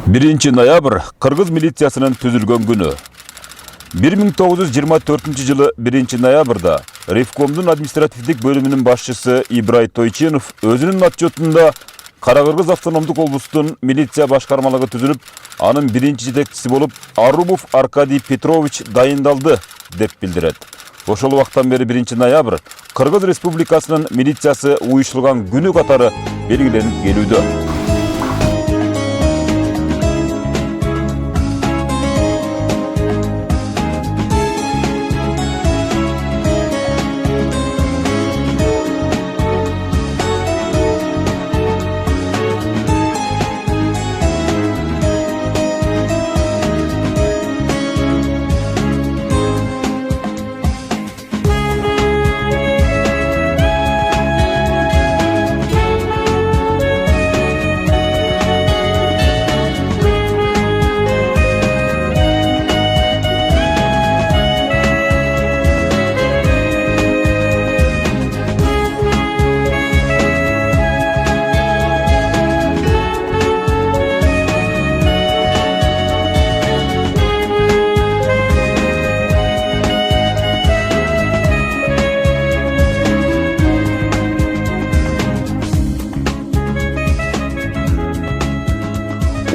1-ноябрь Кыргыз милициясынын түзүлгөн күнү. 1924 жылы 1-ноябрда Ревкомдун административдик бөлүмүнүн башчысы Ибрай Тойченов өзүнүн отчетунда Кара-Кыргыз автономдук облустун милиция башкармалыгы түзүлүп, анын биринчи жетекчиси болуп Арумов Аркадий Петрович дайындалды деп билдирет. Ошол убактан бери 1-ноябрь Кыргыз Республикасынын милициясы уюштурулган күнү катары белгиленип келүүдө.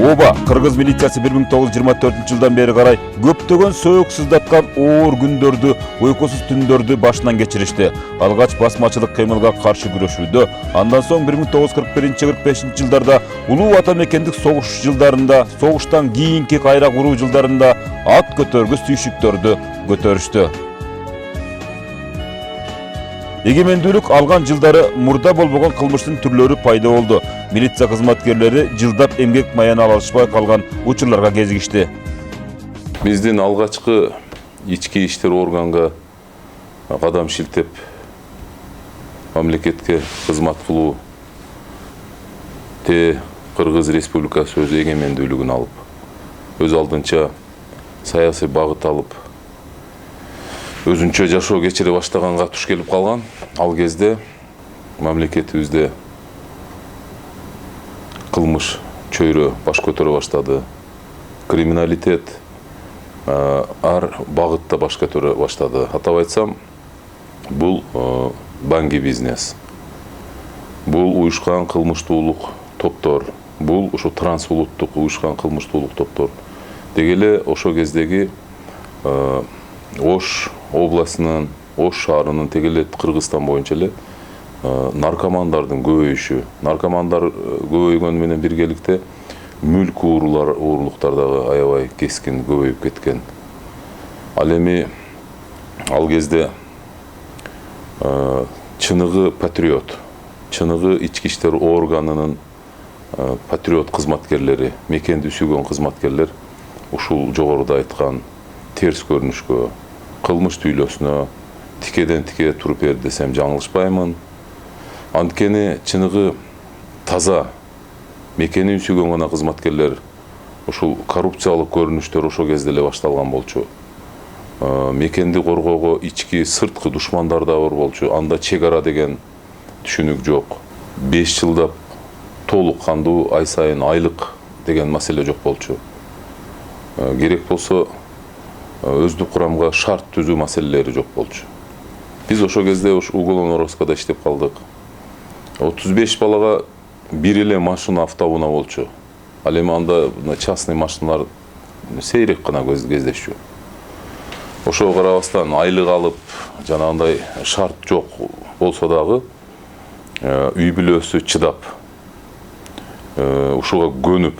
Оба Кыргыз милициясы 1924 жылдан бери карай көптөгөн сөөк сыздаткан оор күндөрдү, уйкусуз түндөрдү башынан кечиришти. Алгач басмачылык кыймылга каршы күрөшүүдө, андан соң 1941-45 жылдарда улуу ата мекендик согуш жылдарында, согуштан кийинки кайра куруу жылдарында ат көтөргүс түйшүктөрдү көтөрүштү. Эгемендүүлүк алган жылдары мурда болбогон кылмыштын түрлөрү пайда болду. Милиция кызматкерлери жылдап эмгек маяна алышпай калган учурларга кезигишти. Биздин алгачкы ички иштер органга кадам шилтеп мамлекетке кызмат кылуу Кыргыз Республикасы өз эгемендүүлүгүн алып, өз алдынча саясий багыт алып, өзүнчө жашоо кечире баштаганга туш келип калган. Ал кезде мамлекетибизде кылмыш чөйрө баш көтөрө баштады. Криминалитет ар багытта баш көтөрө баштады. Атап айтсам, бул банги бизнес, бул уюшкан кылмыштуулук топтор, бул ошо трансулуттук уюшкан кылмыштуулук топтор. Дегеле ошо кездеги Ош областынын, Ош шаарынын тегеле Кыргызстан боюнча эле наркомандардын көбөйүшү, наркомандар көбөйгөнү менен биргеликте мүлк уурулуктар дагы аябай кескин көбөйүп кеткен. Ал эми ал кезде чыныгы патриот, чыныгы ички иштер органынын патриот кызматкерлери, мекенди сүйгөн кызматкерлер ушул жогоруда айткан терс көрүнүшкө, кылмыш түйлөсүнө тикеден тике туруп берди десем жаңылышпаймын. Анткени чыныгы таза мекенин сүйгөн гана кызматкерлер ушул коррупциялык көрүнүштөр ошол кезде эле башталган болчу. Мекенди коргоого ички сырткы душмандар да бар болчу. Анда чек ара деген түшүнүк жок. 5 жылдап толук кандуу ай сайын айлык деген маселе жок болчу. Керек болсо өздүк курамга шарт түзүү маселелери жок болчу. Биз ошол кезде уголовный розыскада иштеп калдык. 35 балага бир эле машина автоунаа болчу. Ал эми анда частный машиналар сейрек гана кездешчү. Ошого карабастан айлык алып, жанагындай шарт жок болсо дагы үй бүлөсү чыдап, ушуга көнүп,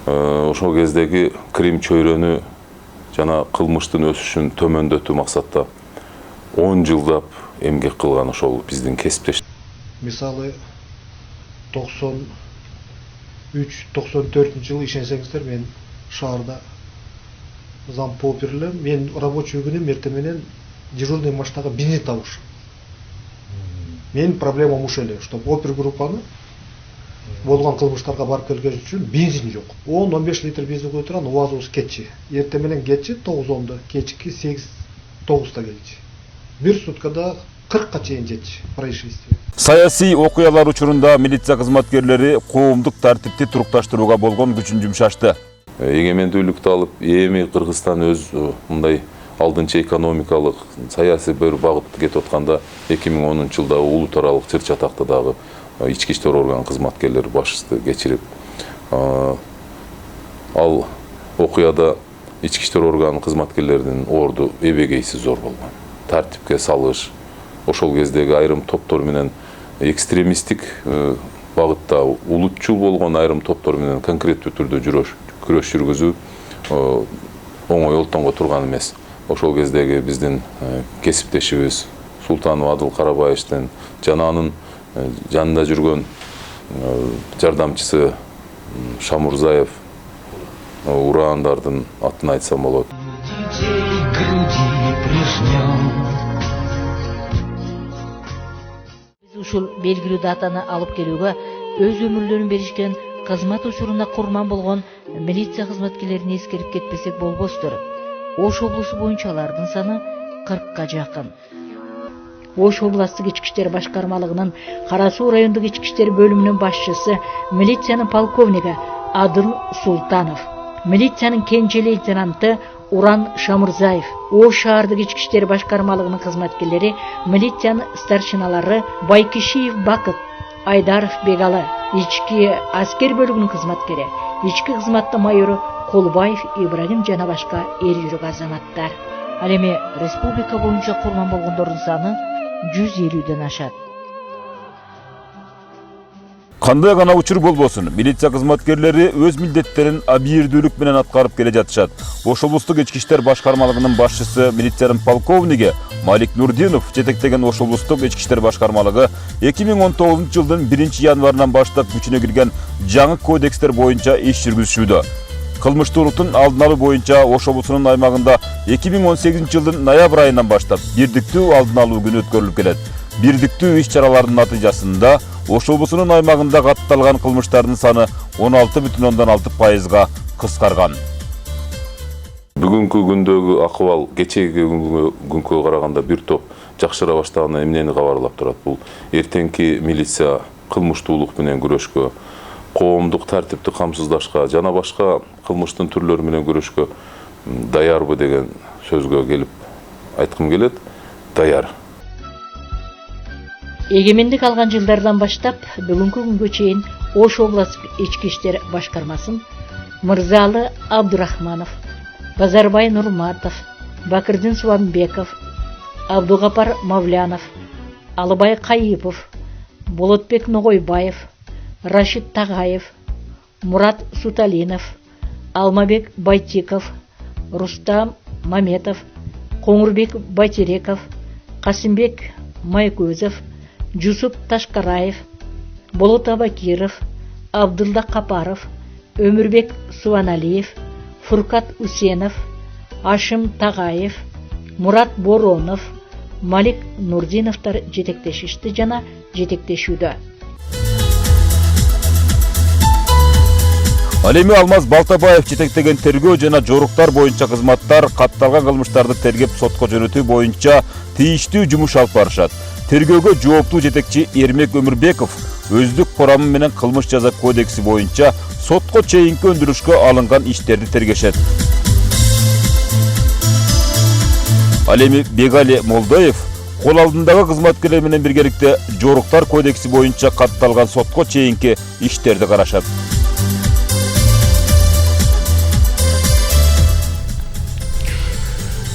ошол кездеги крим чөйрөнү жана кылмыштын өсүшүн төмөндөтүү максатта 10 жылдап эмгек кылган ошол биздин кесиптеш. Мисалы 93-94 жылы ишенсеңиздер, мен шаарда зампопер элем. Мен рабочий күнүм эртең менен дежурный машинага бензин табыш. Менин проблемам ушул эле, что опергруппаны болгон кылмыштарга барып келген үчүн бензин жок. 10-15 литр бензин кое турган УАЗыбыз кетчи. Эртең менен кетчи 9-10да, кечки 8-9да келчи. Бир суткада 40-ка чейин жетчү происшествие. Саясий окуялар учурунда милиция кызматкерлери коомдук тартипти турукташтырууга болгон күчүн жумшашты. Эгемендүүлүктү алып, эми Кыргызстан өз мындай алдынча экономикалык, саясий бир багытта кетип атканда 2010-жылда улут аралык чыр чатакты дагы ички иштер орган кызматкерлери башчысы кечирип, ал окуяда ички иштер орган кызматкерлеринин орду эбегейси зор болгон. Тартипке салыш, ошол кездеги айрым топтор менен экстремисттик багытта улутчул болгон айрым топтор менен конкреттүү түрдө күрөш жүргүзүү оңой олтонго турган эмес. Ошол кездеги биздин кесиптешибиз Султанов Адыл Карабаевдин жана анын жанында жүргөн жардамчысы Шамурзаев урандардын атын айтсам болот. Ушул белгилүү датаны алып келүүгө өз өмүрлөрүн беришкен кызмат учурунда курман болгон милиция кызматкерлерин эскерип кетпесек болбостур. Ош облусу боюнча алардын саны 40-ка жакын. Ош областык ички иштер башкармалыгынын Кара Суу райондук ички иштер бөлүмүнүн башчысы милициянын полковниги Адыл Султанов, милициянын кенже лейтенанты Уран Шамурзаев, Ош шаардык ички иштер башкармалыгынын кызматкерлери, милициянын старшиналары Байкишиев Бакыт, Айдаров Бегалы, ички аскер бөлүгүнүн кызматкери, ички кызматта майору Колубаев Ибрагим жана башка эр жүрөк азаматтар. Ал эми республика боюнча курман болгондордун саны 150ден ашат. Кандай гана учур болбосун, милиция кызматкерлери өз милдеттерин абийирдүүлүк менен аткарып келе жатышат. Ош облустук ички иштер башкармалыгынын башчысы, милициянын полковниги Малик Нурдинов жетектеген Ош облустук ички иштер башкармалыгы 2019-жылдын 1-январынан баштап күчүнө кирген жаңы кодекстер боюнча иш жүргүзүшүүдө. Кылмыштуулуктун алдын алуу боюнча Ош облусунун аймагында 2018-жылдын ноябрь айынан баштап бирдиктүү алдын алуу күнү өткөрүлүп келет. Бирдиктүү иш-чаралардын натыйжасында Ош облусунун аймагында катталган кылмыштардын саны 16,6%га кыскарган. Бүгүнкү күндөгү акыбал кечеги күнгө караганда бир топ жакшыра баштаганына эмнени кабарлап турат? Бул эртеңки милиция кылмыштуулук менен күрөшкө, коомдук тартипти камсыздашка жана башка кылмыштын түрлөрү менен күрөшкө даярбы деген сөзгө келип айткым келет. Даяр. Эгемендик алган жылдардан баштап бүгүнкү күнгө чейин Ош областык ички иштер башкармасын Мырзалы Абдурахманов, Базарбай Нурматов, Бакырдин Суанбеков, Абдугапар Мавлянов, Алыбай Кайыпов, Болотбек Ногойбаев, Рашид Тагаев, Мурат Суталинов, Алмабек Байтиков, Рустам Маметов, Коңурбек Байтереков, Касымбек Майкөзов, Жусуп Ташкараев, Болот Абакиров, Абдылда Капаров, Өмүрбек Суаналиев, Фуркат Усенов, Ашым Тагаев, Мурат Боронов, Малик Нурдиновтар жетектешишти жана жетектешүүдө. Ал эми Алмаз Балтабаев жетектеген тергөө жана жоруктар боюнча кызматтар катталган кылмыштарды тергеп сотко жөнөтүү боюнча тийиштүү жумуш алып барышат. Тергөөгө жооптуу жетекчи Эрмек Өмүрбеков өздүк курамы менен кылмыш жаза кодекси боюнча сотко чейинки өндүрүшкө алынган иштерди тергешет. Ал эми Бегали Молдоев кол алдындагы кызматкерлер менен биргеликте жоруктар кодекси боюнча катталган сотко чейинки иштерди карашат.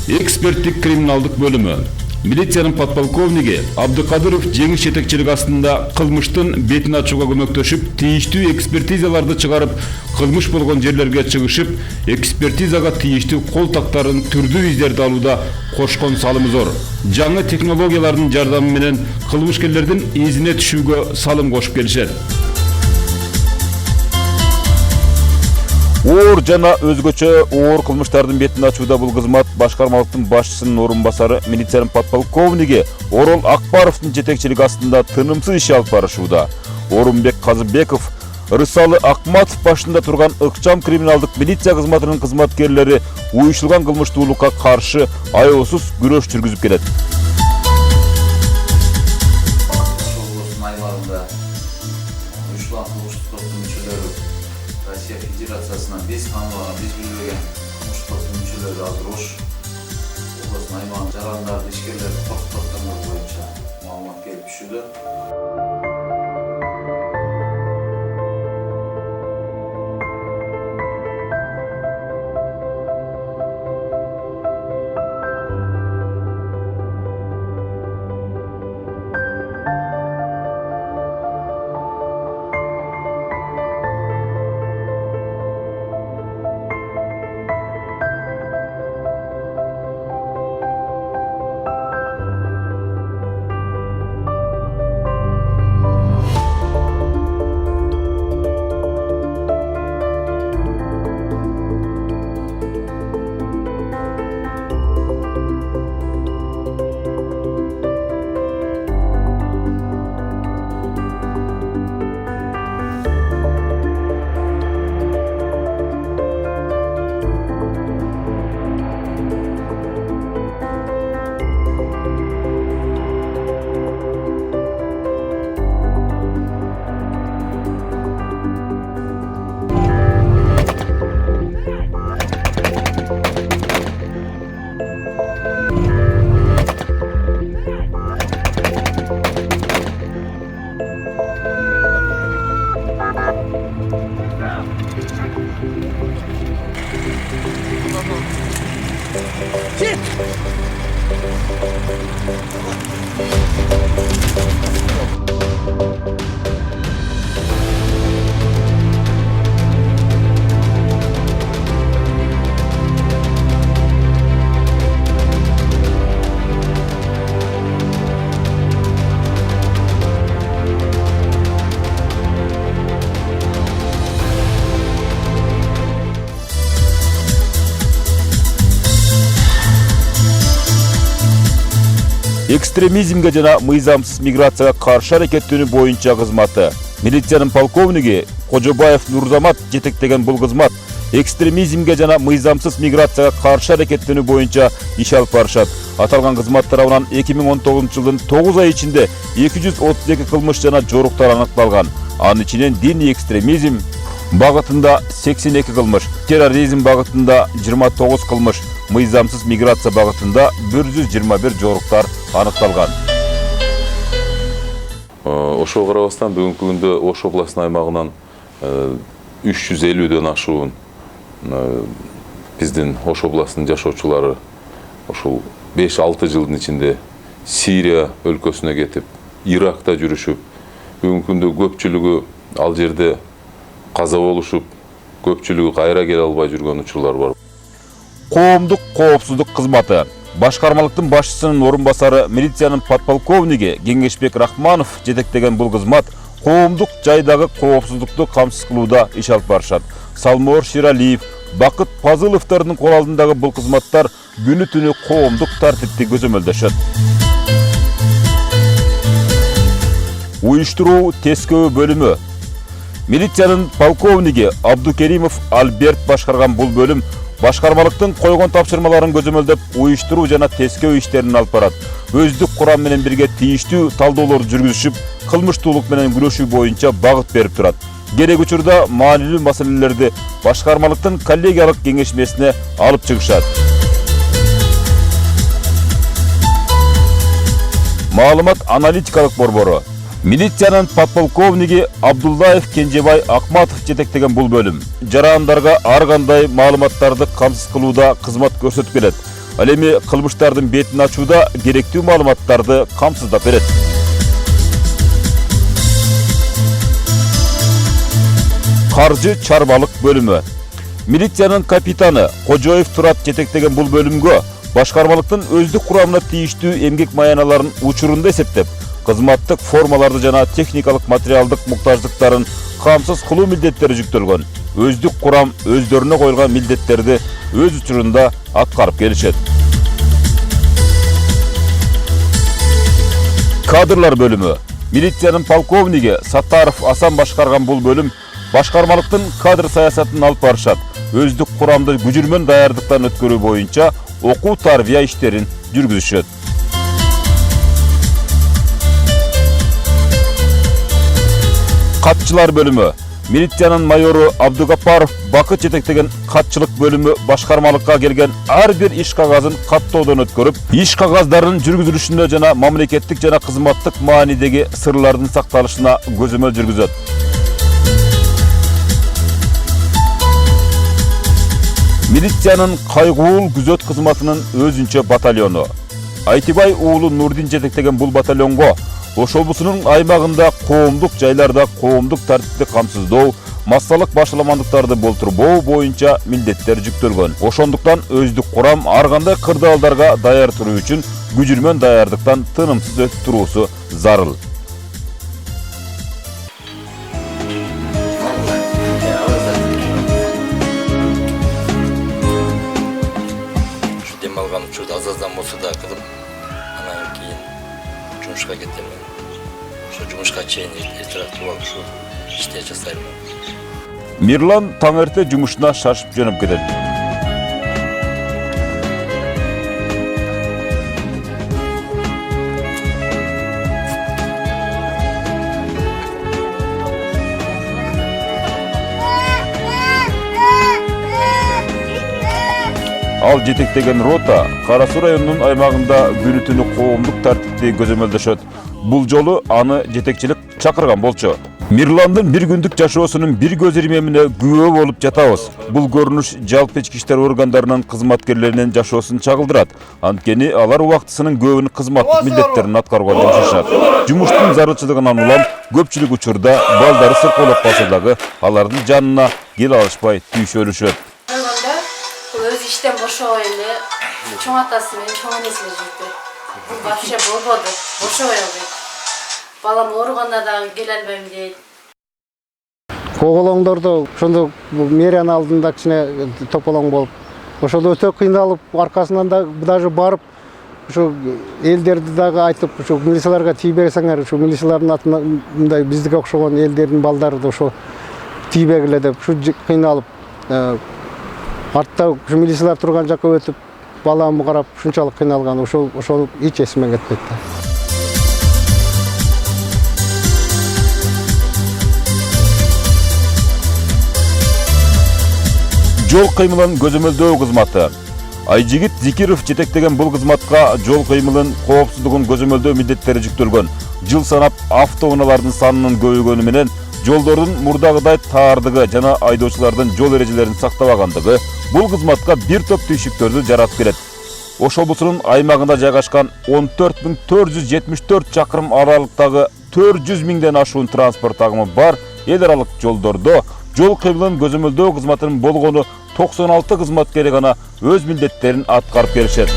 Эксперттик криминалдык бөлүмү милициянын подполковниги Абдыкадыров жеңиш жетекчилиги астында кылмыштын бетин ачууга көмөктөшүп, тийиштүү экспертизаларды чыгарып, кылмыш болгон жерлерге чыгышып, экспертизага тийиштүү кол тактарын, түрдүү издерди алууда кошкон салымы зор. Жаңы технологиялардын жардамы менен кылмышкерлердин изине түшүүгө салым кошуп келишет. Оор жана өзгөчө оор кылмыштардын бетин ачууда бул кызмат башкармалыктын башчысынын орун басары милициянын подполковниги Орол Акбаровдун жетекчилиги астында тынымсыз иш алып барышууда. Орунбек Казыбеков, Рысалы Акматов башында турган ыкчам криминалдык милиция кызматынын кызматкерлери уюшулган кылмыштуулукка каршы аеосуз күрөш жүргүзүп келет. аймағында uyuşturucu toplum müçeleri Россия Федерациясынан без tanımagan, без bilmegen uyuşturucu toplum müçeleri hazır Oş областының аймағын жарандарды, ишкерлерді тоқтатқандар бойынша маалымат келіп түшүдө. Экстремизмге жана мыйзамсыз миграцияга каршы аракеттенүү боюнча кызматы. Милициянын полковниги Кожобаев Нурзамат жетектеген бул кызмат экстремизмге жана мыйзамсыз миграцияга каршы аракеттенүү боюнча иш алып барышат. Аталган кызмат тарабынан 2019-жылдын 9 ай ичинде 232 кылмыш жана жоруктар аныкталган. Анын ичинен диний экстремизм багытында 82 кылмыш, терроризм багытында 29 кылмыш, мыйзамсыз миграция багытында 121 жоруктар аныкталган. Ошого карабастан бүгүнкү күндө Ош областынын аймагынан 350дөн ашуун биздин Ош областынын жашоочулары ушул 5-6 жылдын ичинде Сирия өлкөсүнө кетип, Иракта жүрүшүп, бүгүнкү күндө көпчүлүгү ал жерде каза болушуп, көпчүлүгү кайра келе албай жүргөн учурлар бар. Коомдук коопсуздук кызматы. Башкармалыктын башчысынын орун басары милициянын подполковниги Кеңешбек Рахманов жетектеген бул кызмат коомдук жайдагы коопсуздукту камсыз кылууда иш алып барышат. Салмоор Ширалиев, Бакыт Пазыловдордун кол алдындагы бул кызматтар күнү түнү коомдук тартипти көзөмөлдөшөт. Уюштуруу тескөө бөлүмү. Милициянын полковниги Абдукеримов Альберт башкарган бул бөлүм башкармалыктын койгон тапшырмаларын көзөмөлдөп, уюштуруу жана тескөө иштерин алып барат. Өздүк курам менен бирге тийиштүү талдоолорду жүргүзүшүп, кылмыштуулук менен күрөшүү боюнча багыт берип турат. Керек учурда маанилүү маселелерди башкармалыктын коллегиялык кеңешмесине алып чыгышат. Маалымат аналитикалык борбору. Милициянын подполковниги Абдуллаев Кенжебай Акматов жетектеген бул бөлүм жарандарга ар кандай маалыматтарды камсыз кылууда кызмат көрсөтүп келет. Ал эми кылмыштардын бетин ачууда керектүү маалыматтарды камсыздап берет. Каржы чарбалык бөлүмү. Милициянын капитаны Кожоев Турат жетектеген бул бөлүмгө башкармалыктын өздүк курамына тийиштүү эмгек маяналарын учурунда эсептеп, кызматтык формаларды жана техникалык материалдык муктаждыктарын камсыз кылуу милдеттери жүктөлгөн. Өздүк курам өздөрүнө коюлган милдеттерди өз учурунда аткарып келишет. Кадрлар бөлүмү. Милициянын полковниги Саттаров Асан башкарган бул бөлүм башкармалыктын кадр саясатын алып барышат. Өздүк курамды күжүрмөн даярдыктан өткөрүү боюнча окуу тарбия иштерин жүргүзүшөт. Катчылар бөлүмү. Милициянын майору Абдугапаров Бакыт жетектеген катчылык бөлүмү башкармалыкка келген ар бир иш кагазын каттоодон өткөрүп, иш кагаздарын жүргүзүлүшүнө жана мамлекеттик жана кызматтык маанидеги сырлардын сакталышына көзөмөл жүргүзөт. Милициянын кайгуул күзөт кызматынын өзүнчө батальону. Айтибай уулу Нурдин жетектеген бул батальонго Ош облусунун аймагында коомдук жайларда коомдук тартипти камсыздоо, массалык башаламандыктарды болтурбоо боюнча милдеттер жүктөлгөн. Ошондуктан өздүк курам ар кандай кырдаалдарга даяр туруу үчүн күжүрмөн даярдыктан тынымсыз өтүп туруусу зарыл. Дем алган учурда аз-аздан болсо да кылып, анан кийин жумушка кетем. Ошо жумушка чейин эртерээк туруп алып ушу ишти жасайм. Мирлан таң эрте жумушуна шашып жөнөп кетет. Ал жетектеген рота Кара Суу районунун аймагында күнү-түнү коомдук тартипти көзөмөлдөшөт. Бул жолу аны жетекчилик чакырган болчу. Мирландын бир күндүк жашоосунун бир көз ирмемине күбө болуп жатабыз. Бул көрүнүш жалпы ички иштер органдарынын кызматкерлеринин жашоосун чагылдырат. Анткени алар убактысынын көбүн кызматтык милдеттерин аткарууга жумшашат. Жумуштун зарылчылыгынан улам көпчүлүк учурда балдары сыркоолоп калса дагы алардын жанына кел алышпай түйшөлүшөт. Өз иштен бошобой эле чоң атасы менен чоң энеси жүрдү. Вообще болбоду. Бошобой эле. Балам ооруганда дагы келе албайм дейт. Оголоңдордо ошондо мэриянын алдында кичине тополоң болуп, ошондо өтө кыйналып, аркасынан да даже барып, ошо элдерди дагы айтып, ошо милицияларга тийбесеңер, ошо милициялардын атына мындай биздике окшогон элдердин балдары да ошо тийбегиле деп, ушу кыйналып, артта ушу милициялар турган жакка өтүп, баламы карап, ушунчалык кыйналган, ошол эч эсиме кетпейт да. Жол кыймылын көзөмөлдөө кызматы. Айжигит Зикиров жетектеген бул кызматка жол кыймылын коопсуздугун көзөмөлдөө милдеттери жүктөлгөн. Жыл санап автоунаалардын санынын көбөйгөнү менен жолдордун мурдагыдай таардыгы жана айдоочулардын жол эрежелерин сактабагандыгы бул кызматка бир топ түйшүктөрдү жаратып келет. Ош облусунун аймагында жайгашкан 14474 чакырым аралыктагы 400 миңден ашуун транспорт агымы бар эл аралык жолдордо жол кыймылын көзөмөлдөө кызматынын болгону 96 кызматкери гана өз милдеттерин аткарып келишет.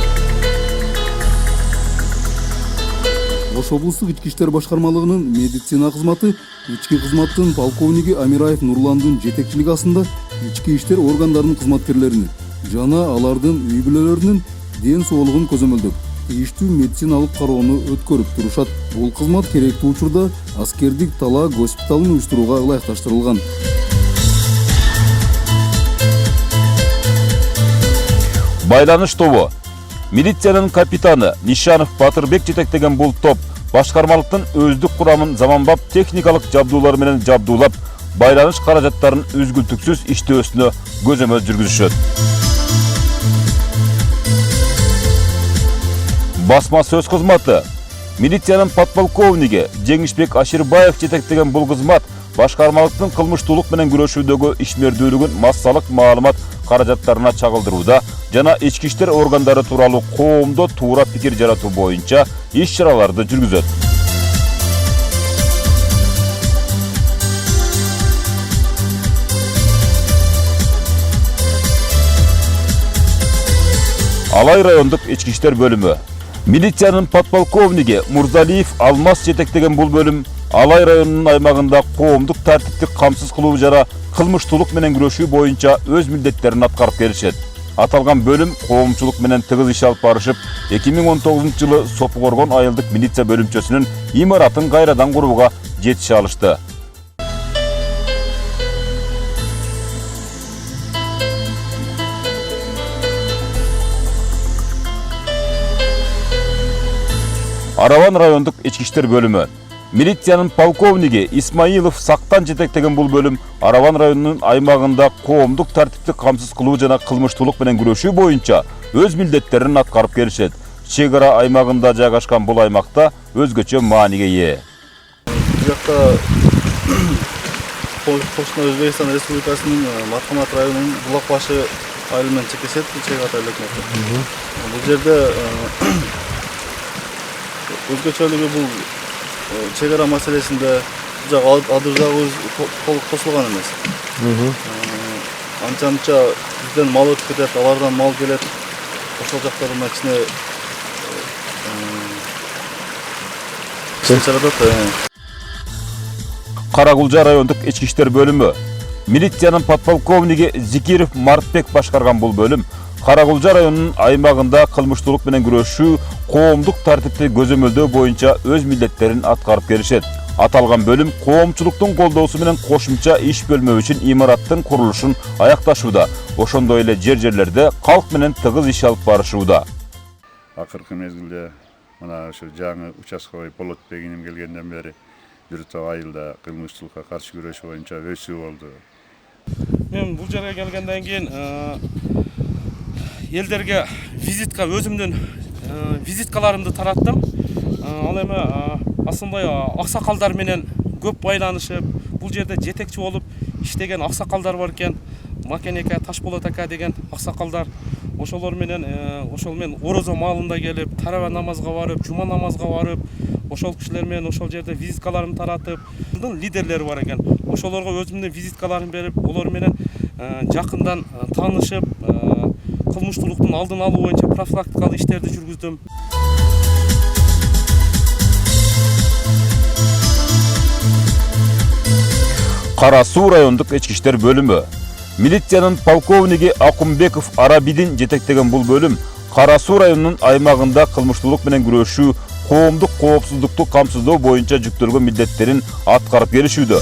Ош облустук ички иштер башкармалыгынын медицина кызматы ички кызматтын полковниги Амираев Нурландын жетекчилиги астында ички иштер органдарынын кызматкерлерини жана алардын үй бүлөлөрүнүн ден соолугун көзөмөлдөп, тийиштүү медициналык кароону өткөрүп турушат. Бул кызмат керектүү учурда аскердик талаа госпиталын уюштурууга ылайыкташтырылган. Байланыш тобу. Милициянын капитаны Нишанов Батырбек жетектеген бул топ башкармалыктын өздүк курамын заманбап техникалык жабдуулар менен жабдуулап, байланыш каражаттарын үзгүлтүксүз иштөөсүнө көзөмөл жүргүзүшөт. Басма сөз кызматы. Милициянын подполковниги Жеңишбек Аширбаев жетектеген бул кызмат башкармалыктын кылмыштуулук менен күрөшүүдөгү ишмердүүлүгүн массалык маалымат каражаттарына чагылдырууда жана ички иштер органдары тууралуу коомдо туура пикир жаратуу боюнча иш-чараларды жүргүзөт. Алай райондук ички иштер бөлүмү. Милициянын подполковниги Мурзалиев Алмаз жетектеген бул бөлүм Алай районунун аймагында коомдук тартипти камсыз кылуу жана кылмыштуулук менен күрөшүү боюнча өз милдеттерин аткарып келишет. Аталган бөлүм коомчулук менен тыгыз иш алып барышып, 2019-жылы Сопу Коргон айылдык милиция бөлүмчөсүнүн имаратын кайрадан курууга жетише алышты. Араван райондук ички иштер бөлүмү. Милициянын полковниги Исмаилов сактан жетектеген бул бөлүм Араван районунун аймагында коомдук тартипти камсыз кылуу жана кылмыштуулук менен күрөшүү боюнча өз милдеттерин аткарып келишет. Чек ара аймагында жайгашкан бул аймакта өзгөчө мааниге ээ. Бул жакта Кошуна Өзбекстан Республикасынын Мархамат районунун Булакбашы айылы менен чекешет чек ара өкмөтү. Бул жерде өзгөчөлүгү бул чек ара маселесинде адыр жагы толук кошулган эмес. Анча бизден мал өтүп кетет, алардан мал келет. Ошол жактарына кичине Карагулжа райондук ички иштер бөлүмү милициянын подполковниги Зикиров Мартбек башкарган бул бөлүм Карагулжа районунун аймагында кылмыштуулук менен күрөшүү, коомдук тартипти көзөмөлдөө боюнча өз милдеттерин аткарып келишет. Аталган бөлүм коомчулуктун колдоосу менен кошумча иш бөлмө үчүн имараттын курулушун аякташууда. Ошондой эле жерлерде калк менен тыгыз иш алып барышууда. Акыркы мезгилде мына ушу жаңы участковый полотбегиним келгенден бери бир топ айылда кылмыштуулукка каршы күрөшүү боюнча өсүү болду. Мен бул жерге келгенден кийин элдерге визитка өзүмдүн визиткаларымды тараттым. Ал эми асынбай аксакалдар менен көп байланышып, бул жерде жетекчи болуп иштеген аксакалдар бар экен. Макен эке, Ташболот ака деген аксакалдар. Ошолор менен мен орозо маалында келип, тарава намазга барып, жума намазга барып, ошол кишилер менен ошол жерде визиткаларымды таратып, лидерлери бар экен. Ошолорго өзүмдүн визиткаларын берип, олар менен жакындан таанышып, кылмыштуулуктун алдын алуу боюнча профилактикалык иштерди жүргүздүм. Кара Суу райондук ички иштер бөлүмү милициянын полковниги Акумбеков Арабидин жетектеген бул бөлүм Кара Суу районунун аймагында кылмыштуулук менен күрөшүү, коомдук коопсуздукту камсыздоо боюнча жүктөлгөн милдеттерин аткарып келишүүдө.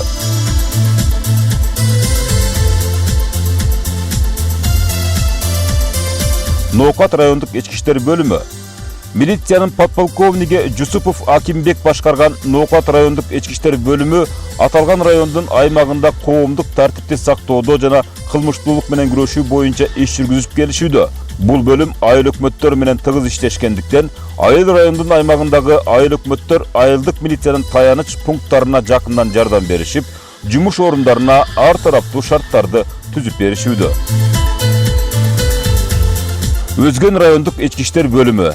Ноокат райондук ички иштер бөлүмү милициянын подполковниги Жусупов Акимбек башкарган Ноокат райондук ички иштер бөлүмү аталган райондун аймагында коомдук тартипти сактоодо жана кылмыштуулук менен күрөшүү боюнча иш жүргүзүп келишүүдө. Бул бөлүм айыл өкмөттөр менен тыгыз иштешкендиктен, айыл райондун аймагындагы айыл өкмөттөр айылдык милициянын таяныч пункттарына жакындан жардам беришип, жумуш орундарына ар тараптуу шарттарды түзүп беришүүдө. Өзгөн райондук ички иштер бөлүмү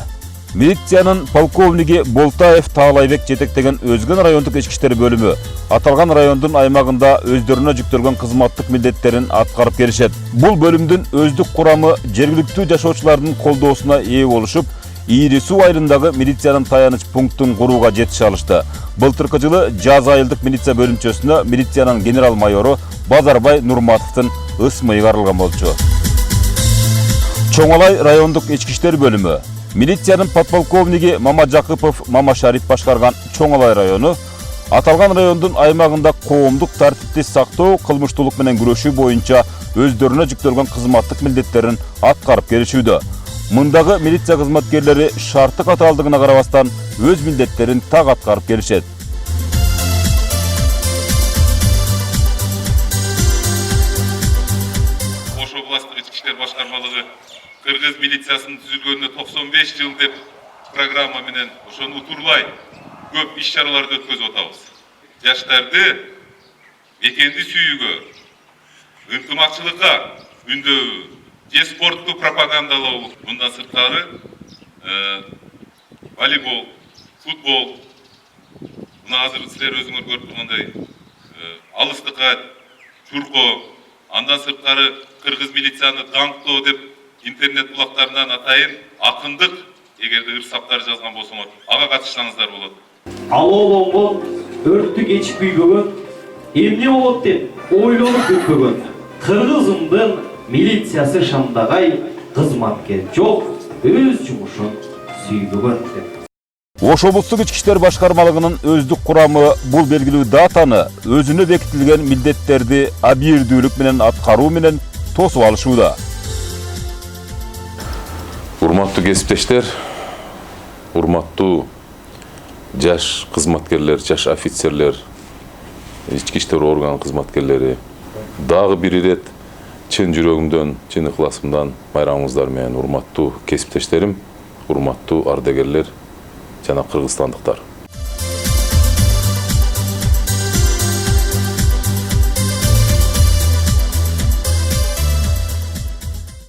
милициянын полковниги Болтаев Таалайбек жетектеген Өзгөн райондук ички иштер бөлүмү аталган райондун аймагында өздөрүнө жүктөлгөн кызматтык милдеттерин аткарып келишет. Бул бөлүмдүн өздүк курамы жергиликтүү жашоочулардын колдоосуна ээ болушуп, Ийри Суу айылындагы милициянын таяныч пунктун курууга жетише алышты. Былтыркы жылы Жаз айылдык милиция бөлүмчөсүнө милициянын генерал майору Базарбай Нурматовдун ысмыйы каралган болчу. Чоңалай райондук ички иштер бөлүмү милициянын подполковниги Мама Жакыпов Мама Шарип башкарган Чоңалай району аталган райондун аймагында коомдук тартипти сактоо, кылмыштуулук менен күрөшүү боюнча өздөрүнө жүктөлгөн кызматтык милдеттерин аткарып келишүүдө. Мындагы милиция кызматкерлери шарттык катаалдыгына карабастан өз милдеттерин так аткарып келишет. Ош областык ички иштер башкармалыгы Кыргыз милициясынын түзүлгөнүнө 95 жыл деп программа менен ошону утурлай көп иш-чараларды өткөзүп атабыз. Жаштарды мекенди сүйүүгө, ынтымакчылыкка үндөө, же спортту пропагандалоо, мындан сырткары волейбол, футбол, мына азыр силер өзүңөр көрүп тургандай алыстыкка, чурко, андан сырткары кыргыз милицияны даңктоо деп интернет булактарынан атайын акындык эгерде ырсаптар жазган болсоңор, ага катышсаңыздар болот. Алоолонго өрттү кечип күйбөгөн, эмне болот деп ойлонуп күтпөгөн. Кыргызымдын милициясы шамдагай кызматкер жок, өз жумушун сүйбөгөн деп. Ош облустук ички иштер башкармалыгынын өздүк курамы бул белгилүү датаны өзүнө бекитилген милдеттерди абийирдүүлүк менен аткаруу менен тосуп алышууда. Урматтуу кесиптештер, урматтуу жаш кызматкерлер, жаш офицерлер, ички иштер орган кызматкерлери дагы бир ирет чын жүрөгүмдөн, чын ыхласымдан байрамыңыздар менен урматтуу кесиптештерим, урматтуу ардагерлер жана кыргызстандыктар.